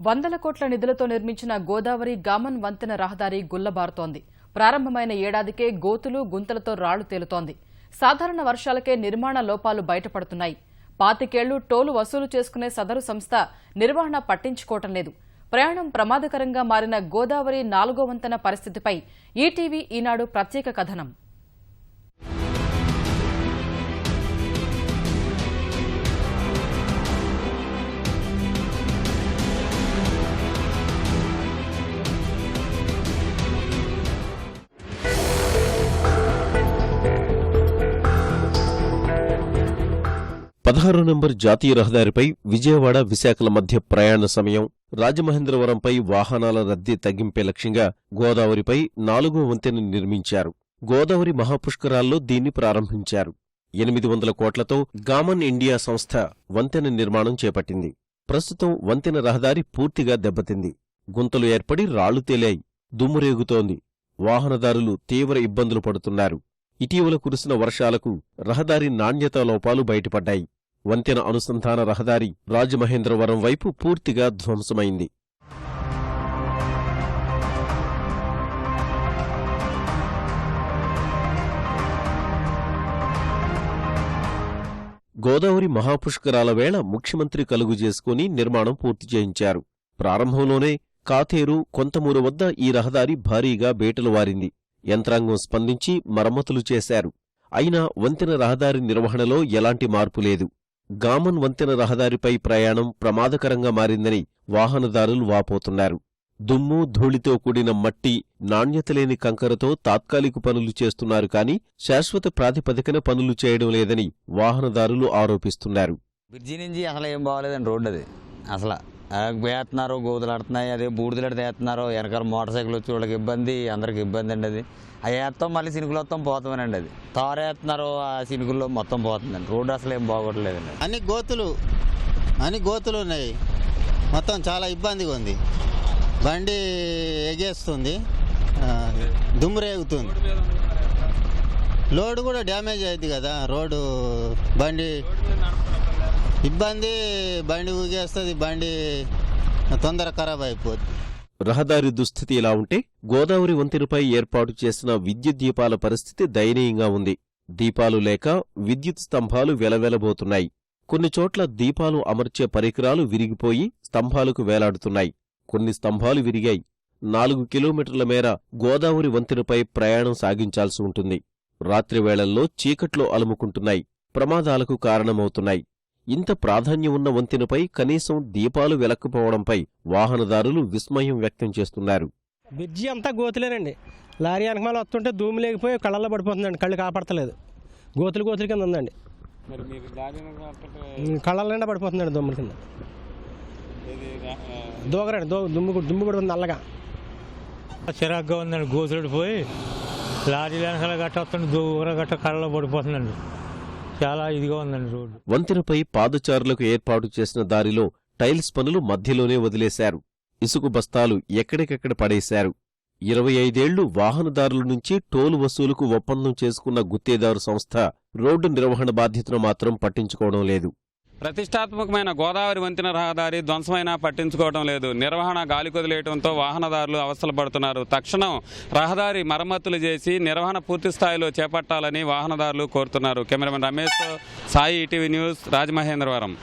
వందల కోట్ల నిధులతో నిర్మించిన గోదావరి గామన్ వంతెన రహదారి గుల్లబారుతోంది. ప్రారంభమైన ఏడాదికే గోతులు గుంతలతో రాళ్లు తేలుతోంది. సాధారణ వర్షాలకే నిర్మాణ లోపాలు బయటపడుతున్నాయి. 25 ఏళ్లు టోలు వసూలు చేసుకునే సదరు సంస్థ నిర్వహణ పట్టించుకోవటం లేదు. ప్రయాణం ప్రమాదకరంగా మారిన గోదావరి 4వ వంతెన పరిస్థితిపై ఈటీవీ ఈనాడు ప్రత్యేక కథనం. పదహారు నంబర్ జాతీయ రహదారిపై విజయవాడ విశాఖల మధ్య ప్రయాణ సమయం, రాజమహేంద్రవరంపై వాహనాల రద్దీ తగ్గింపే లక్ష్యంగా గోదావరిపై 4వ వంతెన నిర్మించారు. గోదావరి మహాపుష్కరాల్లో దీన్ని ప్రారంభించారు. 800 కోట్లతో గామన్ ఇండియా సంస్థ వంతెన నిర్మాణం చేపట్టింది. ప్రస్తుతం వంతెన రహదారి పూర్తిగా దెబ్బతింది. గుంతలు ఏర్పడి రాళ్లు తేలాయి. దుమ్మురేగుతోంది. వాహనదారులు తీవ్ర ఇబ్బందులు పడుతున్నారు. ఇటీవల కురిసిన వర్షాలకు రహదారి నాణ్యతా లోపాలు బయటపడ్డాయి. వంతెన అనుసంధాన రహదారి రాజమహేంద్రవరం వైపు పూర్తిగా ధ్వంసమైంది. గోదావరి మహాపుష్కరాల వేళ ముఖ్యమంత్రి కలుగు చేసుకుని నిర్మాణం పూర్తి చేయించారు. ప్రారంభంలోనే కాతేరు, కొంతమూరు వద్ద ఈ రహదారి భారీగా బేటలు వారింది. యంత్రాంగం స్పందించి మరమ్మతులు చేశారు. అయినా వంతెన రహదారి నిర్వహణలో ఎలాంటి మార్పు లేదు. గామన్ వంతెన రహదారిపై ప్రయాణం ప్రమాదకరంగా మారిందని వాహనదారులు వాపోతున్నారు. దుమ్ము, ధూళితో కూడిన మట్టి, నాణ్యతలేని కంకరతో తాత్కాలిక పనులు చేస్తున్నారు కానీ శాశ్వత ప్రాతిపదికన పనులు చేయడం లేదని వాహనదారులు ఆరోపిస్తున్నారు. బ్రిడ్జి నుంచి అసలు ఏం బాగోలేదండి. రోడ్డు అది అసలు వేస్తున్నారు, గోతులాడుతున్నాయి, అదే బూడిదలాడితే వేస్తున్నారు. వెనకాల మోటార్ సైకిల్ వచ్చి వాళ్ళకి ఇబ్బంది, అందరికి ఇబ్బంది అండి. అది వేస్తాం, మళ్ళీ సినుకులు వస్తాం, పోతామనండి. అది తారు వేస్తున్నారు, ఆ సినుకుల్లో మొత్తం పోతుందండి. రోడ్డు అసలు ఏం బాగోట్లేదండి. అన్ని గోతులు ఉన్నాయి. మొత్తం చాలా ఇబ్బందిగా ఉంది. బండి ఎగేస్తుంది, దుమ్ము రేగుతుంది. లోడ్ కూడా డ్యామేజ్ అయింది కదా రోడ్డు. బండి ఇబ్బంది, బండి ఊగేస్తుంది, బండి తొందర ఖరాబ్ అయిపోతుంది. రహదారి దుస్థితి ఇలా ఉంటే గోదావరి వంతెనపై ఏర్పాటు చేసిన విద్యుత్ దీపాల పరిస్థితి దయనీయంగా ఉంది. దీపాలు లేక విద్యుత్ స్తంభాలు వెలవెలబోతున్నాయి. కొన్ని చోట్ల దీపాలు అమర్చే పరికరాలు విరిగిపోయి స్తంభాలకు వేలాడుతున్నాయి. కొన్ని స్తంభాలు విరిగాయి. 4 కిలోమీటర్ల మేర గోదావరి వంతెనపై ప్రయాణం సాగించాల్సి ఉంటుంది. రాత్రివేళల్లో చీకట్లో అలుముకుంటున్నాయి. ప్రమాదాలకు కారణమవుతున్నాయి. ఇంత ప్రాధాన్యం ఉన్న వంతెనపై కనీసం దీపాలు వెలక్కపోవడంపై వాహనదారులు విస్మయం వ్యక్తం చేస్తున్నారు. బ్రిడ్జి అంతా గోతులేనండి. లారీ వెనకమాల వస్తుంటే ధూము లేకపోయి కళ్ళల్లో పడిపోతుందండి. కళ్ళు కాపాడతలేదు. గోతులు కింద ఉందండి. కళ్ళ నిండా పడిపోతుందండి దుమ్ముల కింద. దూగరండి, దుమ్ము పడిపోతుంది నల్లగా. చిరాగ్గా ఉందండి. గోతులు పోయి లారీ వెనకాల గట్ట వస్తుంది, దూర గట్ట కళ్ళలో పడిపోతుందండి. చాలా ఇదిగా ఉందండి రోడ్డు. వంతెనపై పాదచారులకు ఏర్పాటు చేసిన దారిలో టైల్స్ పనులు మధ్యలోనే వదిలేశారు. ఇసుక బస్తాలు ఎక్కడికెక్కడ పడేశారు. 25 ఏళ్లు వాహనదారుల నుంచి టోలు వసూలుకు ఒప్పందం చేసుకున్న గుత్తేదారు సంస్థ రోడ్డు నిర్వహణ బాధ్యతను మాత్రం పట్టించుకోవడం లేదు. ప్రతిష్టాత్మకమైన గోదావరి వంతెన రహదారి ధ్వంసమైనా పట్టించుకోవడం లేదు. నిర్వహణ గాలి కొదిలేయడంతో వాహనదారులు అవస్థలు పడుతున్నారు. తక్షణం రహదారి మరమ్మతులు చేసి నిర్వహణ పూర్తి స్థాయిలో చేపట్టాలని వాహనదారులు కోరుతున్నారు. కెమెరామెన్ రమేష్తో సాయి, ఈటీవీ న్యూస్, రాజమహేంద్రవరం.